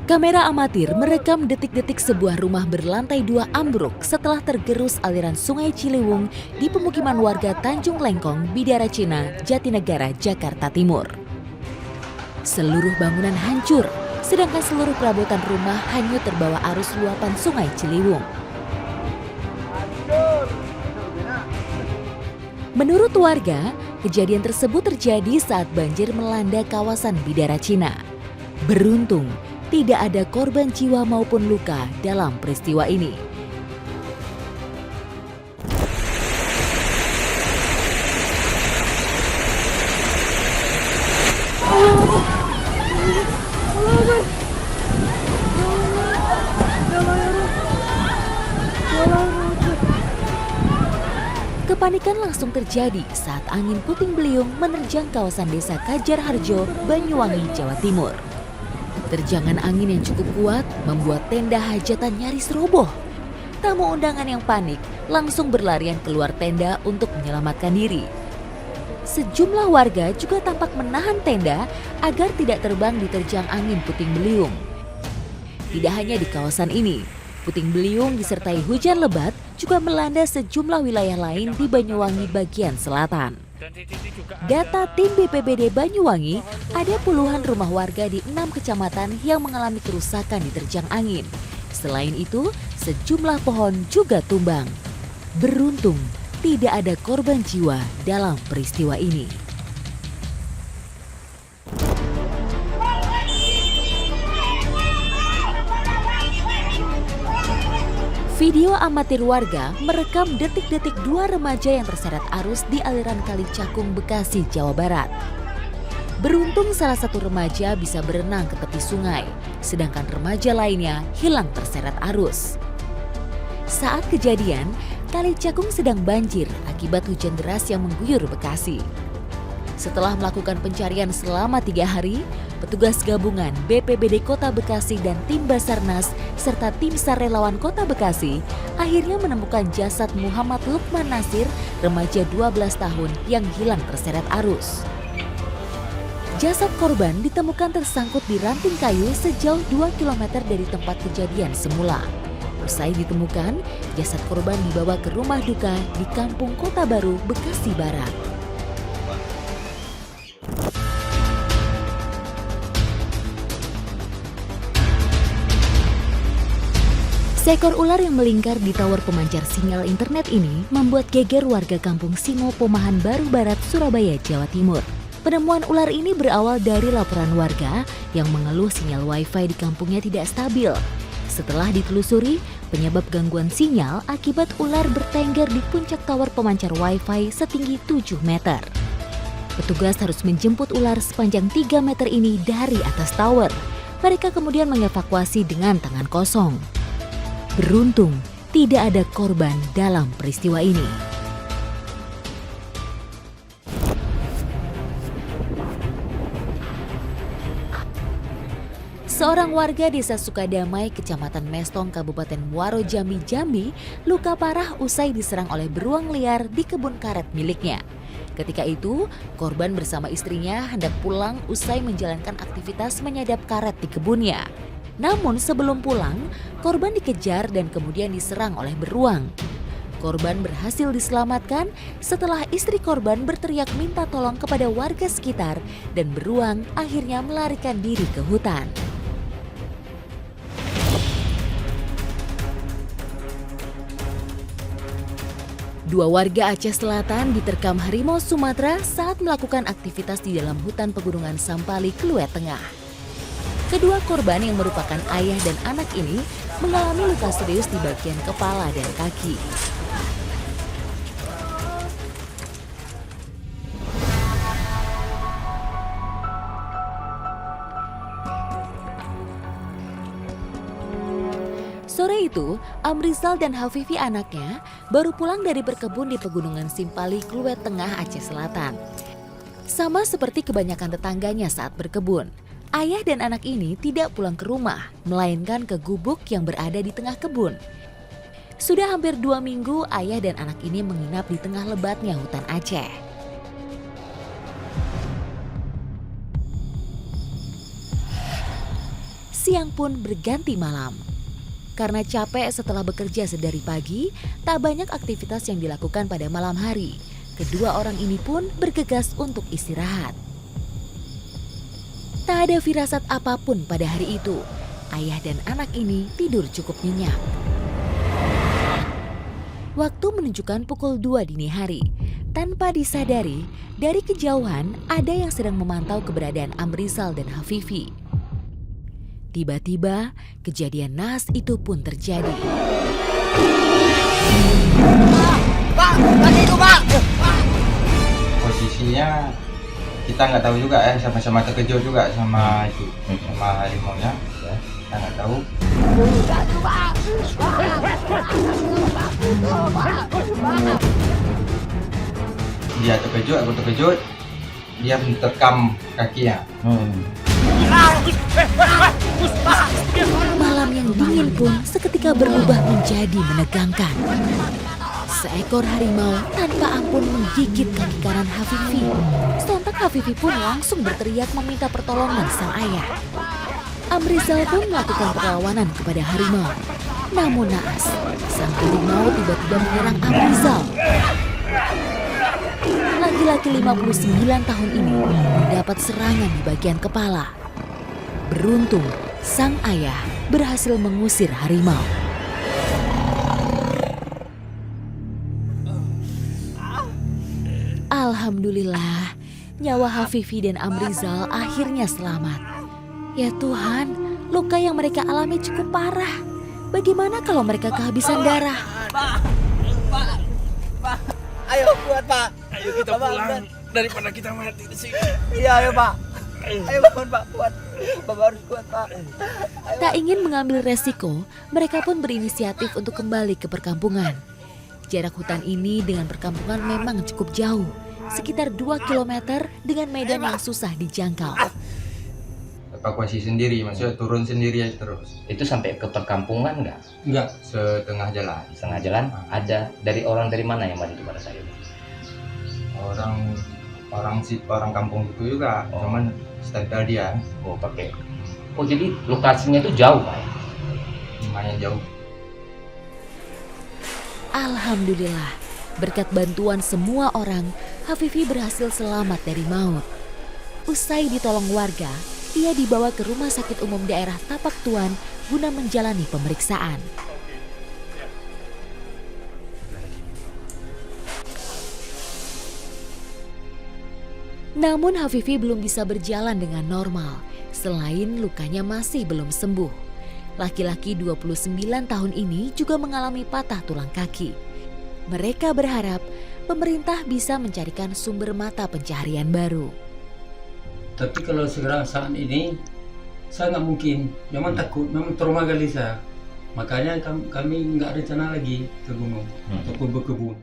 Kamera amatir merekam detik-detik sebuah rumah berlantai 2 ambruk setelah tergerus aliran sungai Ciliwung di pemukiman warga Tanjung Lengkong, Bidara Cina, Jatinegara, Jakarta Timur. Seluruh bangunan hancur, sedangkan seluruh perabotan rumah hanyut terbawa arus luapan sungai Ciliwung. Menurut warga, kejadian tersebut terjadi saat banjir melanda kawasan Bidara Cina. Beruntung, tidak ada korban jiwa maupun luka dalam peristiwa ini. Kepanikan langsung terjadi saat angin puting beliung menerjang kawasan desa Kajarharjo, Banyuwangi, Jawa Timur. Terjangan angin yang cukup kuat membuat tenda hajatan nyaris roboh. Tamu undangan yang panik langsung berlarian keluar tenda untuk menyelamatkan diri. Sejumlah warga juga tampak menahan tenda agar tidak terbang diterjang angin puting beliung. Tidak hanya di kawasan ini, puting beliung disertai hujan lebat juga melanda sejumlah wilayah lain di Banyuwangi bagian selatan. Data tim BPBD Banyuwangi, ada puluhan rumah warga di 6 kecamatan yang mengalami kerusakan diterjang angin. Selain itu, sejumlah pohon juga tumbang. Beruntung, tidak ada korban jiwa dalam peristiwa ini. Video amatir warga merekam detik-detik 2 remaja yang terseret arus di aliran Kali Cakung, Bekasi, Jawa Barat. Beruntung salah satu remaja bisa berenang ke tepi sungai, sedangkan remaja lainnya hilang terseret arus. Saat kejadian, Kali Cakung sedang banjir akibat hujan deras yang mengguyur Bekasi. Setelah melakukan pencarian selama 3 hari, petugas gabungan BPBD Kota Bekasi dan tim Basarnas serta tim SAR Relawan Kota Bekasi akhirnya menemukan jasad Muhammad Lukman Nasir, remaja 12 tahun yang hilang terseret arus. Jasad korban ditemukan tersangkut di ranting kayu sejauh 2 km dari tempat kejadian semula. Usai ditemukan, jasad korban dibawa ke rumah duka di Kampung Kota Baru, Bekasi Barat. Seekor ular yang melingkar di tower pemancar sinyal internet ini membuat geger warga kampung Simo, Pomahan Baru Barat, Surabaya, Jawa Timur. Penemuan ular ini berawal dari laporan warga yang mengeluh sinyal wifi di kampungnya tidak stabil. Setelah ditelusuri, penyebab gangguan sinyal akibat ular bertengger di puncak tower pemancar wifi setinggi 7 meter. Petugas harus menjemput ular sepanjang 3 meter ini dari atas tower. Mereka kemudian mengevakuasi dengan tangan kosong. Beruntung, tidak ada korban dalam peristiwa ini. Seorang warga desa Sukadamai, Kecamatan Mestong, Kabupaten Muaro Jambi, Jambi, luka parah usai diserang oleh beruang liar di kebun karet miliknya. Ketika itu, korban bersama istrinya hendak pulang usai menjalankan aktivitas menyadap karet di kebunnya. Namun sebelum pulang, korban dikejar dan kemudian diserang oleh beruang. Korban berhasil diselamatkan setelah istri korban berteriak minta tolong kepada warga sekitar dan beruang akhirnya melarikan diri ke hutan. Dua warga Aceh Selatan diterkam harimau Sumatera saat melakukan aktivitas di dalam hutan pegunungan Sampali, Kluwet Tengah. Kedua korban yang merupakan ayah dan anak ini mengalami luka serius di bagian kepala dan kaki. Sore itu, Amrizal dan Hafifi anaknya baru pulang dari berkebun di Pegunungan Simpali, Kluwet Tengah, Aceh Selatan. Sama seperti kebanyakan tetangganya saat berkebun, ayah dan anak ini tidak pulang ke rumah, melainkan ke gubuk yang berada di tengah kebun. Sudah hampir 2 minggu ayah dan anak ini menginap di tengah lebatnya hutan Aceh. siang pun berganti malam. Karena capek setelah bekerja sedari pagi, tak banyak aktivitas yang dilakukan pada malam hari. Kedua orang ini pun bergegas untuk istirahat. Tak ada firasat apapun pada hari itu. Ayah dan anak ini tidur cukup nyenyak. Waktu menunjukkan pukul 2 dini hari. Tanpa disadari, dari kejauhan ada yang sedang memantau keberadaan Amrizal dan Hafifi. Tiba-tiba, kejadian naas itu pun terjadi. Pak, lagi itu Pak. Posisinya kita nggak tahu juga ya, sama-sama terkejut juga sama itu, sama harimaunya. Ya, kita nggak tahu. Dia terkejut, aku terkejut. Dia menerkam kakinya. Malam yang dingin pun seketika berubah menjadi menegangkan. Seekor harimau tanpa ampun menggigit kaki kanan Hafifi. Sontak Hafifi pun langsung berteriak meminta pertolongan sang ayah. Amrizal pun melakukan perlawanan kepada harimau. Namun naas, sang harimau tiba-tiba menyerang Amrizal. Laki-laki 59 tahun ini mendapat serangan di bagian kepala. Beruntung, sang ayah berhasil mengusir harimau. Alhamdulillah, nyawa Hafifi dan Amrizal akhirnya selamat. Ya Tuhan, luka yang mereka alami cukup parah. Bagaimana kalau mereka kehabisan darah? Pak. Ayo kuat Pak. Ayo kita pulang daripada kita mati di sini. Iya ayo Pak. Ayo bangun Pak, kuat. Bapak harus kuat Pak. Tak ingin mengambil resiko, mereka pun berinisiatif untuk kembali ke perkampungan. Jarak hutan ini dengan perkampungan memang cukup jauh, sekitar 2 km dengan medan yang susah dijangkau. Evakuasi sendiri, maksudnya turun sendiri aja terus. Itu sampai ke perkampungan nggak? Enggak, setengah jalan. Setengah jalan ada dari mana yang bantu pada saat itu? Orang kampung itu juga, cuman stempel dia. Oh pakai. Oh jadi lokasinya itu jauh Pak? Lumayan jauh. Alhamdulillah, berkat bantuan semua orang, Hafifi berhasil selamat dari maut. Usai ditolong warga, ia dibawa ke Rumah Sakit Umum Daerah Tapak Tuan guna menjalani pemeriksaan. Namun Hafifi belum bisa berjalan dengan normal, selain lukanya masih belum sembuh. Laki-laki 29 tahun ini juga mengalami patah tulang kaki. Mereka berharap pemerintah bisa mencarikan sumber mata pencaharian baru. Tapi kalau sekarang saat ini, saya nggak mungkin. Memang takut, memang trauma gelisah. Makanya kami nggak rencana lagi ke gunung ataupun berkebun.